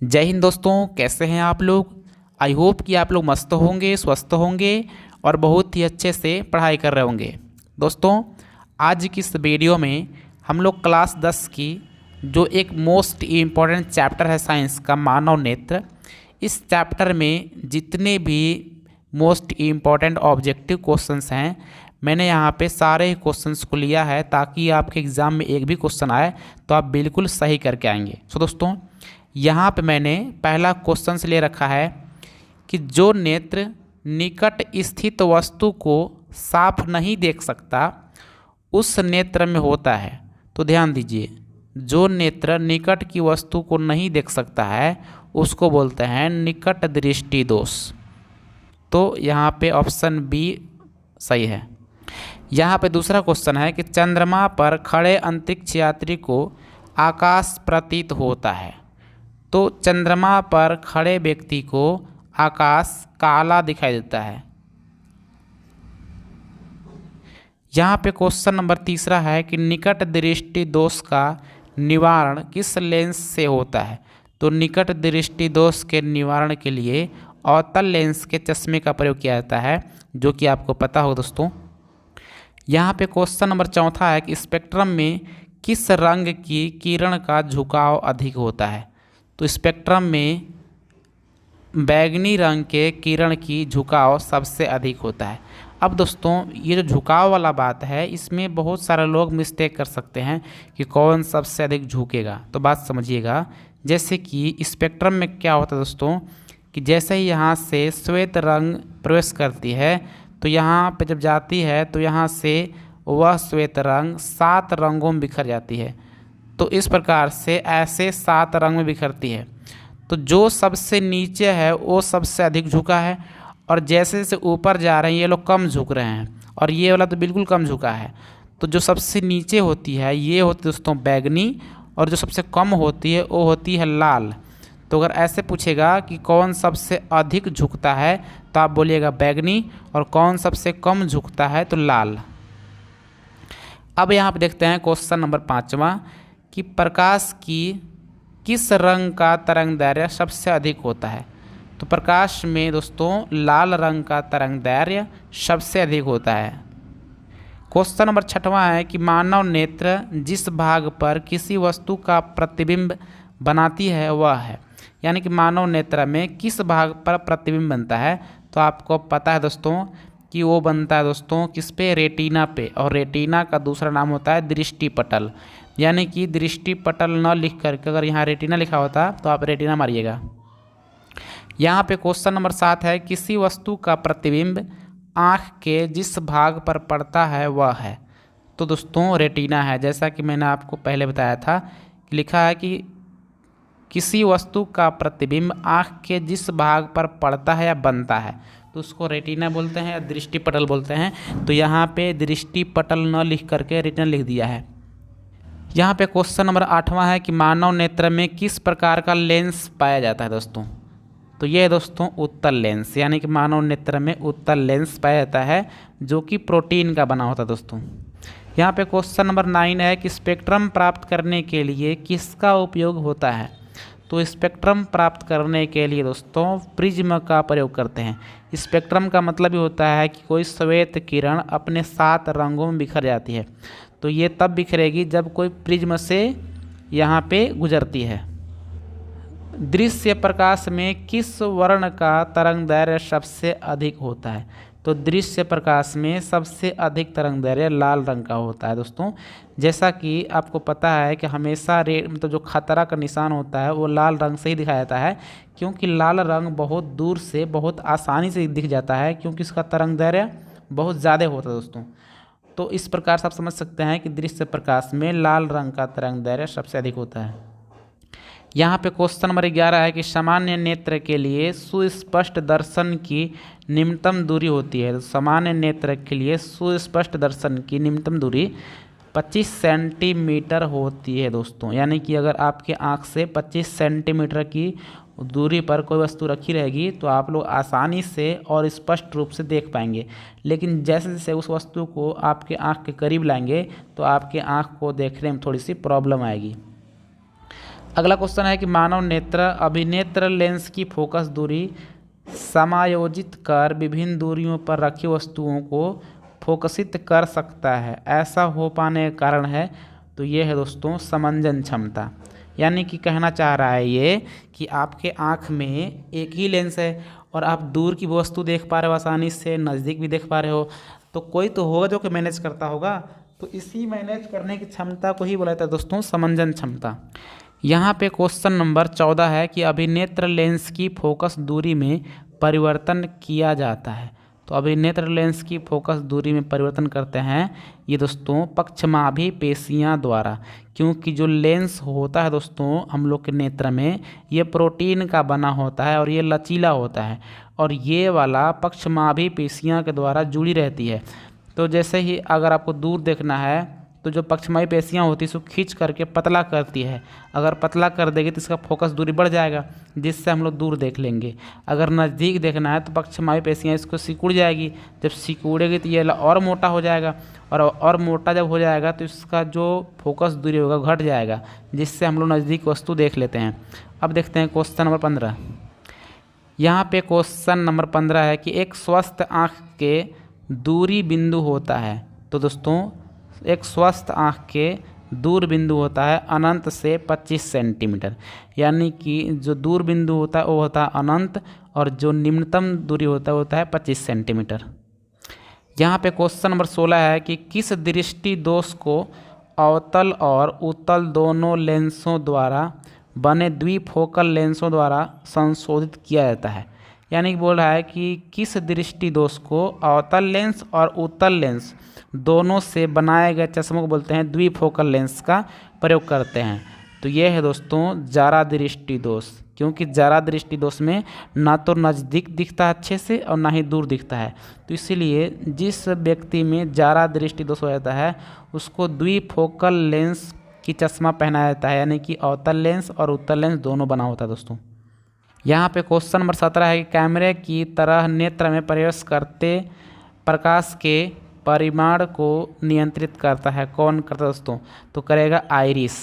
जय हिंद दोस्तों, कैसे हैं आप लोग। आई होप कि आप लोग मस्त होंगे, स्वस्थ होंगे और बहुत ही अच्छे से पढ़ाई कर रहे होंगे। दोस्तों, आज की इस वीडियो में हम लोग क्लास 10 की जो एक मोस्ट इम्पॉर्टेंट चैप्टर है साइंस का, मानव नेत्र, इस चैप्टर में जितने भी मोस्ट इम्पॉर्टेंट ऑब्जेक्टिव क्वेश्चंस हैं, मैंने यहाँ पे सारे ही क्वेश्चंस को लिया है ताकि आपके एग्ज़ाम में एक भी क्वेश्चन आए तो आप बिल्कुल सही करके आएंगे। दोस्तों, यहाँ पे मैंने पहला क्वेश्चन ले रखा है कि जो नेत्र निकट स्थित वस्तु को साफ नहीं देख सकता उस नेत्र में होता है। तो ध्यान दीजिए, जो नेत्र निकट की वस्तु को नहीं देख सकता है उसको बोलते हैं निकट दृष्टि दोष। तो यहाँ पे ऑप्शन बी सही है। यहाँ पे दूसरा क्वेश्चन है कि चंद्रमा पर खड़े अंतरिक्ष यात्री को आकाश प्रतीत होता है। तो चंद्रमा पर खड़े व्यक्ति को आकाश काला दिखाई देता है। यहाँ पे क्वेश्चन नंबर तीसरा है कि निकट दृष्टि दोष का निवारण किस लेंस से होता है। तो निकट दृष्टि दोष के निवारण के लिए अवतल लेंस के चश्मे का प्रयोग किया जाता है, जो कि आपको पता हो दोस्तों। यहाँ पे क्वेश्चन नंबर चौथा है कि स्पेक्ट्रम में किस रंग की किरण का झुकाव अधिक होता है। तो स्पेक्ट्रम में बैंगनी रंग के किरण की झुकाव सबसे अधिक होता है। अब दोस्तों, ये जो झुकाव वाला बात है, इसमें बहुत सारे लोग मिस्टेक कर सकते हैं कि कौन सबसे अधिक झुकेगा। तो बात समझिएगा, जैसे कि स्पेक्ट्रम में क्या होता है दोस्तों कि जैसे ही यहाँ से श्वेत रंग प्रवेश करती है तो यहाँ पे जब जाती है तो यहाँ से वह श्वेत रंग 7 रंगों में बिखर जाती है। तो इस प्रकार से ऐसे 7 रंग में बिखरती है। तो जो सबसे नीचे है वो सबसे अधिक झुका है, और जैसे जैसे ऊपर जा रहे हैं ये लोग कम झुक रहे हैं, और ये वाला तो बिल्कुल कम झुका है। तो जो सबसे नीचे होती है ये होती है दोस्तों बैंगनी, और जो सबसे कम होती है वो होती है लाल। तो अगर ऐसे पूछेगा कि कौन सबसे अधिक झुकता है तो आप बोलिएगा बैंगनी, और कौन सबसे कम झुकता है तो लाल। अब यहाँ पे देखते हैं क्वेश्चन नंबर 5वां कि प्रकाश की किस रंग का तरंग दैर्घ्य सबसे अधिक होता है। तो प्रकाश में दोस्तों लाल रंग का तरंग दैर्घ्य सबसे अधिक होता है। क्वेश्चन नंबर 6वां है कि मानव नेत्र जिस भाग पर किसी वस्तु का प्रतिबिंब बनाती है वह है, यानी कि मानव नेत्र में किस भाग पर प्रतिबिंब बनता है। तो आपको पता है दोस्तों कि वो बनता है दोस्तों किस पे, रेटिना पे, और रेटिना का दूसरा नाम होता है दृष्टि पटल। यानी कि दृष्टि पटल न लिख करके अगर यहाँ रेटिना लिखा होता तो आप रेटिना मारिएगा। यहाँ पे क्वेश्चन नंबर 7 है किसी वस्तु का प्रतिबिंब आँख के जिस भाग पर पड़ता है वह है। तो दोस्तों रेटिना है, जैसा कि मैंने आपको पहले बताया था कि लिखा है कि किसी वस्तु का प्रतिबिंब आँख के जिस भाग पर पड़ता है या बनता है तो उसको रेटिना बोलते हैं या दृष्टि पटल बोलते हैं। तो यहाँ पे दृष्टि पटल न लिख करके रेटिना लिख दिया है। यहाँ पे क्वेश्चन नंबर 8वां है कि मानव नेत्र में किस प्रकार का लेंस पाया जाता है दोस्तों। तो ये है दोस्तों उत्तल लेंस, यानी कि मानव नेत्र में उत्तल लेंस पाया जाता है जो कि प्रोटीन का बना होता है दोस्तों। यहाँ पे क्वेश्चन नंबर 9 है कि स्पेक्ट्रम प्राप्त करने के लिए किसका उपयोग होता है। तो स्पेक्ट्रम प्राप्त करने के लिए दोस्तों प्रिज्म का प्रयोग करते हैं। स्पेक्ट्रम का मतलब ही होता है कि कोई श्वेत किरण अपने 7 रंगों में बिखर जाती है। तो ये तब बिखरेगी जब कोई प्रिज्म से यहाँ पे गुजरती है। दृश्य प्रकाश में किस वर्ण का तरंग दैर्घ्य सबसे अधिक होता है। तो दृश्य प्रकाश में सबसे अधिक तरंग दैर्घ्य लाल रंग का होता है दोस्तों। जैसा कि आपको पता है कि हमेशा मतलब जो खतरा का निशान होता है वो लाल रंग से ही दिखाया जाता है, क्योंकि लाल रंग बहुत दूर से बहुत आसानी से दिख जाता है, क्योंकि इसका तरंग दैर्घ्य बहुत ज़्यादा होता है दोस्तों। तो इस प्रकार से आप समझ सकते हैं कि दृश्य प्रकाश में लाल रंग का तरंग दैर्घ्य सबसे अधिक होता है। यहाँ पे क्वेश्चन नंबर 11 है कि सामान्य नेत्र के लिए सुस्पष्ट दर्शन की न्यूनतम दूरी होती है। तो सामान्य नेत्र के लिए सुस्पष्ट दर्शन की न्यूनतम दूरी 25 सेंटीमीटर होती है दोस्तों। यानी कि अगर आपके आँख से 25 सेंटीमीटर की दूरी पर कोई वस्तु रखी रहेगी तो आप लोग आसानी से और स्पष्ट रूप से देख पाएंगे। लेकिन जैसे जैसे उस वस्तु को आपके आँख के करीब लाएंगे तो आपके आँख को देखने में थोड़ी सी प्रॉब्लम आएगी। अगला क्वेश्चन है कि मानव नेत्र अभिनेत्र लेंस की फोकस दूरी समायोजित कर विभिन्न दूरियों पर रखी वस्तुओं को फोकसित कर सकता है। ऐसा हो पाने का कारण है, तो ये है दोस्तों समंजन क्षमता। यानी कि कहना चाह रहा है ये कि आपके आँख में एक ही लेंस है और आप दूर की वस्तु देख पा रहे हो आसानी से, नज़दीक भी देख पा रहे हो, तो कोई तो होगा जो कि मैनेज करता होगा। तो इसी मैनेज करने की क्षमता को ही बोला जाता है दोस्तों समंजन क्षमता। यहाँ पे क्वेश्चन नंबर 14 है कि अभिनेत्र लेंस की फोकस दूरी में परिवर्तन किया जाता है। तो अभिनेत्र लेंस की फोकस दूरी में परिवर्तन करते हैं ये दोस्तों पक्षमाभी पेशियाँ द्वारा, क्योंकि जो लेंस होता है दोस्तों हम लोग के नेत्र में ये प्रोटीन का बना होता है और ये लचीला होता है और ये वाला पक्षमाभी पेशियाँ के द्वारा जुड़ी रहती है। तो जैसे ही अगर आपको दूर देखना है तो जो पक्षमाभी पेशियाँ होती है इसको खींच करके पतला करती है। अगर पतला कर देगी तो इसका फोकस दूरी बढ़ जाएगा, जिससे हम लोग दूर देख लेंगे। अगर नज़दीक देखना है तो पक्षमाभी पेशियाँ इसको सिकुड़ जाएगी। जब सिकुड़ेगी तो ये और मोटा हो जाएगा और मोटा जब हो जाएगा तो इसका जो फोकस दूरी होगा घट जाएगा, जिससे हम लोग नज़दीक वस्तु देख लेते हैं। अब देखते हैं क्वेश्चन नंबर 15। यहाँ पे क्वेश्चन नंबर 15 है कि एक स्वस्थ आँख के दूरी बिंदु होता है। तो दोस्तों एक स्वस्थ आँख के दूर बिंदु होता है अनंत से 25 सेंटीमीटर। यानी कि जो दूर बिंदु होता है वो होता है अनंत और जो निम्नतम दूरी होता है 25 सेंटीमीटर। यहाँ पे क्वेश्चन नंबर 16 है कि किस दृष्टि दोष को अवतल और उत्तल दोनों लेंसों द्वारा बने द्विफोकल लेंसों द्वारा संशोधित किया जाता है। यानी कि बोल रहा है कि किस दृष्टि दोष को अवतल लेंस और उत्तल लेंस दोनों से बनाए गए चश्मों को बोलते हैं द्विफोकल लेंस का प्रयोग करते हैं। तो ये है दोस्तों जारा दृष्टि दोष, क्योंकि जारा दृष्टि दोष में ना तो नज़दीक दिखता है अच्छे से और ना ही दूर दिखता है। तो इसीलिए जिस व्यक्ति में जारा दृष्टि दोष हो जाता है उसको द्विफोकल लेंस की चश्मा पहनाया जाता है, यानी कि अवतल लेंस और उत्तल लेंस दोनों बना होता है दोस्तों। यहाँ पे क्वेश्चन नंबर 17 है कि कैमरे की तरह नेत्र में प्रवेश करते प्रकाश के परिमाण को नियंत्रित करता है। कौन करता है दोस्तों? तो करेगा आइरिस।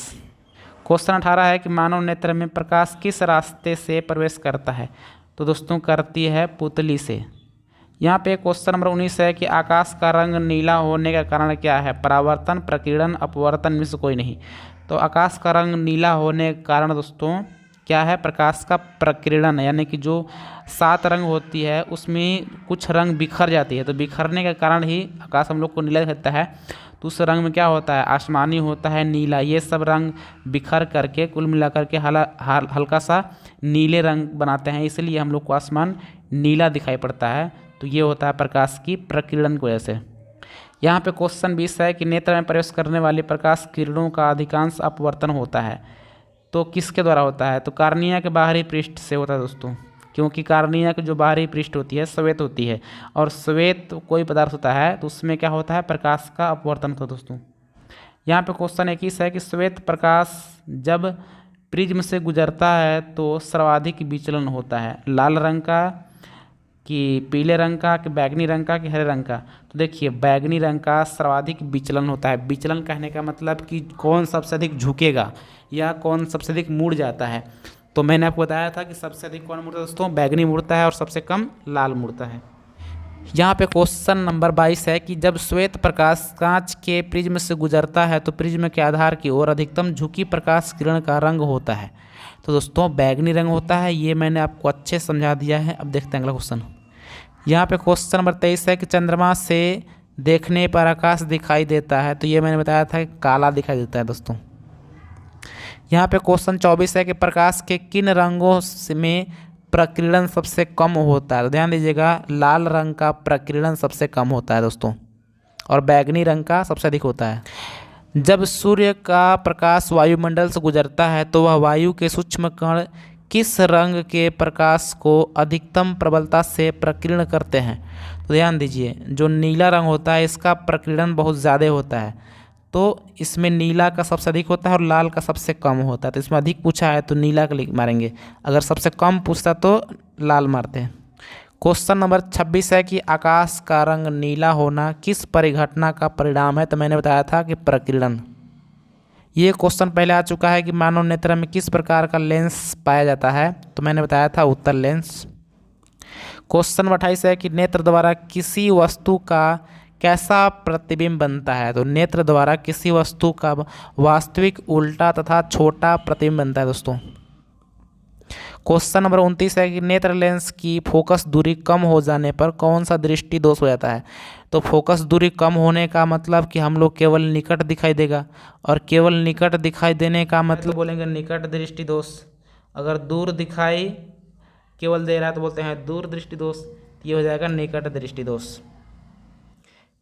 क्वेश्चन 18 है कि मानव नेत्र में प्रकाश किस रास्ते से प्रवेश करता है? तो दोस्तों करती है पुतली से। यहाँ पे क्वेश्चन नंबर 19 है कि आकाश का रंग नीला होने का कारण क्या है? परावर्तन, प्रकीर्णन, अपवर्तन में से कोई नहीं। तो आकाश का रंग नीला होने का कारण दोस्तों क्या है? प्रकाश का प्रकीर्णन, यानी कि जो 7 रंग होती है उसमें कुछ रंग बिखर जाती है, तो बिखरने के कारण ही आकाश हम लोग को नीला दिखता है। तो उस रंग में क्या होता है? आसमानी होता है, नीला, ये सब रंग बिखर करके कुल मिलाकर के हल्का सा नीले रंग बनाते हैं, इसलिए हम लोग को आसमान नीला दिखाई पड़ता है। तो ये होता है प्रकाश की प्रकीर्णन की वजह से। यहाँ पे क्वेश्चन 20 है कि नेत्र में प्रवेश करने वाली प्रकाश किरणों का अधिकांश अपवर्तन होता है। तो किसके द्वारा होता है? तो कार्निया के बाहरी पृष्ठ से होता है दोस्तों, क्योंकि कार्निया की जो बाहरी पृष्ठ होती है श्वेत होती है और श्वेत कोई पदार्थ होता है तो उसमें क्या होता है? प्रकाश का अपवर्तन होता है दोस्तों। यहाँ पे क्वेश्चन 21 है कि श्वेत प्रकाश जब प्रिज्म से गुजरता है तो सर्वाधिक विचलन होता है, लाल रंग का कि पीले रंग का कि बैगनी रंग का कि हरे रंग का? तो देखिए बैगनी रंग का सर्वाधिक विचलन होता है। विचलन कहने का मतलब कि कौन सबसे अधिक झुकेगा या कौन सबसे अधिक मुड़ जाता है। तो मैंने आपको बताया था कि सबसे अधिक कौन मुड़ता है दोस्तों? बैगनी मुड़ता है और सबसे कम लाल मुड़ता है। यहाँ पे क्वेश्चन नंबर 22 है कि जब श्वेत प्रकाश कांच के प्रिज्म से गुजरता है तो प्रिज्म के आधार की ओर अधिकतम झुकी प्रकाश किरण का रंग होता है। तो दोस्तों बैगनी रंग होता है, ये मैंने आपको अच्छे समझा दिया है। अब देखते हैं अगला क्वेश्चन। यहाँ पे क्वेश्चन नंबर 23 है कि चंद्रमा से देखने पर आकाश दिखाई देता है। तो ये मैंने बताया था कि काला दिखाई देता है दोस्तों। यहाँ पे क्वेश्चन 24 है कि प्रकाश के किन रंगों में प्रकीर्णन सबसे कम होता है? तो ध्यान दीजिएगा लाल रंग का प्रकीर्णन सबसे कम होता है दोस्तों और बैगनी रंग का सबसे अधिक होता है। जब सूर्य का प्रकाश वायुमंडल से गुजरता है तो वह वायु के सूक्ष्म कण किस रंग के प्रकाश को अधिकतम प्रबलता से प्रकीर्ण करते हैं? तो ध्यान दीजिए जो नीला रंग होता है इसका प्रकीर्णन बहुत ज़्यादा होता है, तो इसमें नीला का सबसे अधिक होता है और लाल का सबसे कम होता है। तो इसमें अधिक पूछा है तो नीला का मारेंगे, अगर सबसे कम पूछता तो लाल मारते हैं। क्वेश्चन नंबर 26 है कि आकाश का रंग नीला होना किस परिघटना का परिणाम है? तो मैंने बताया था कि प्रकीर्णन। ये क्वेश्चन पहले आ चुका है कि मानव नेत्र में किस प्रकार का लेंस पाया जाता है, तो मैंने बताया था उत्तर लेंस। क्वेश्चन नंबर 28 है कि नेत्र द्वारा किसी वस्तु का कैसा प्रतिबिंब बनता है, तो नेत्र द्वारा किसी वस्तु का वास्तविक, उल्टा तथा छोटा प्रतिबिंब बनता है दोस्तों। क्वेश्चन नंबर 29 है कि नेत्र लेंस की फोकस दूरी कम हो जाने पर कौन सा दृष्टि दोष हो जाता है, तो फोकस दूरी कम होने का मतलब कि हम लोग केवल निकट दिखाई देगा, और केवल निकट दिखाई देने का मतलब बोलेंगे निकट दृष्टि दोष। अगर दूर दिखाई केवल दे रहा है तो बोलते हैं दूर दृष्टि दोष, ये हो जाएगा निकट दृष्टि दोष।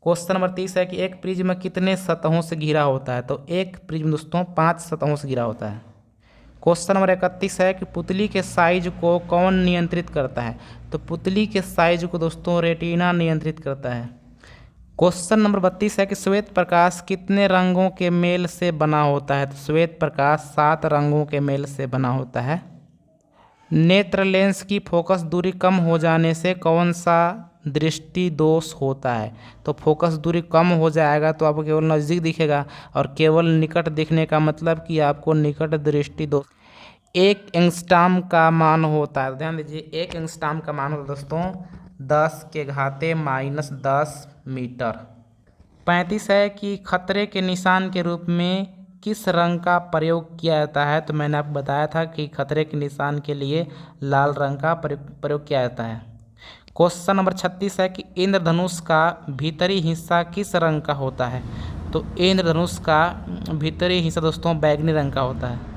क्वेश्चन नंबर 30 है कि एक प्रिज्म कितने सतहों से घिरा होता है, तो एक प्रिज्म दोस्तों 5 सतहों से घिरा होता है। क्वेश्चन नंबर 31 है कि पुतली के साइज को कौन नियंत्रित करता है, तो पुतली के साइज को दोस्तों रेटिना नियंत्रित करता है। क्वेश्चन नंबर 32 है कि श्वेत प्रकाश कितने रंगों के मेल से बना होता है, तो श्वेत प्रकाश 7 रंगों के मेल से बना होता है। नेत्र लेंस की फोकस दूरी कम हो जाने से कौन सा दृष्टि दोष होता है, तो फोकस दूरी कम हो जाएगा तो आपको केवल नज़दीक दिखेगा, और केवल निकट दिखने का मतलब कि आपको निकट दृष्टि दोष। 1 एंगस्ट्रॉम का मान होता है, ध्यान दीजिए 1 एंगस्ट्रॉम का मान होता है दोस्तों 10⁻⁻10 मीटर। 35 है कि खतरे के निशान के रूप में किस रंग का प्रयोग किया जाता है, तो मैंने आपको बताया था कि खतरे के निशान के लिए लाल रंग का प्रयोग किया जाता है। क्वेश्चन नंबर 36 है कि इंद्रधनुष का भीतरी हिस्सा किस रंग का होता है, तो इंद्रधनुष का भीतरी हिस्सा दोस्तों बैंगनी रंग का होता है।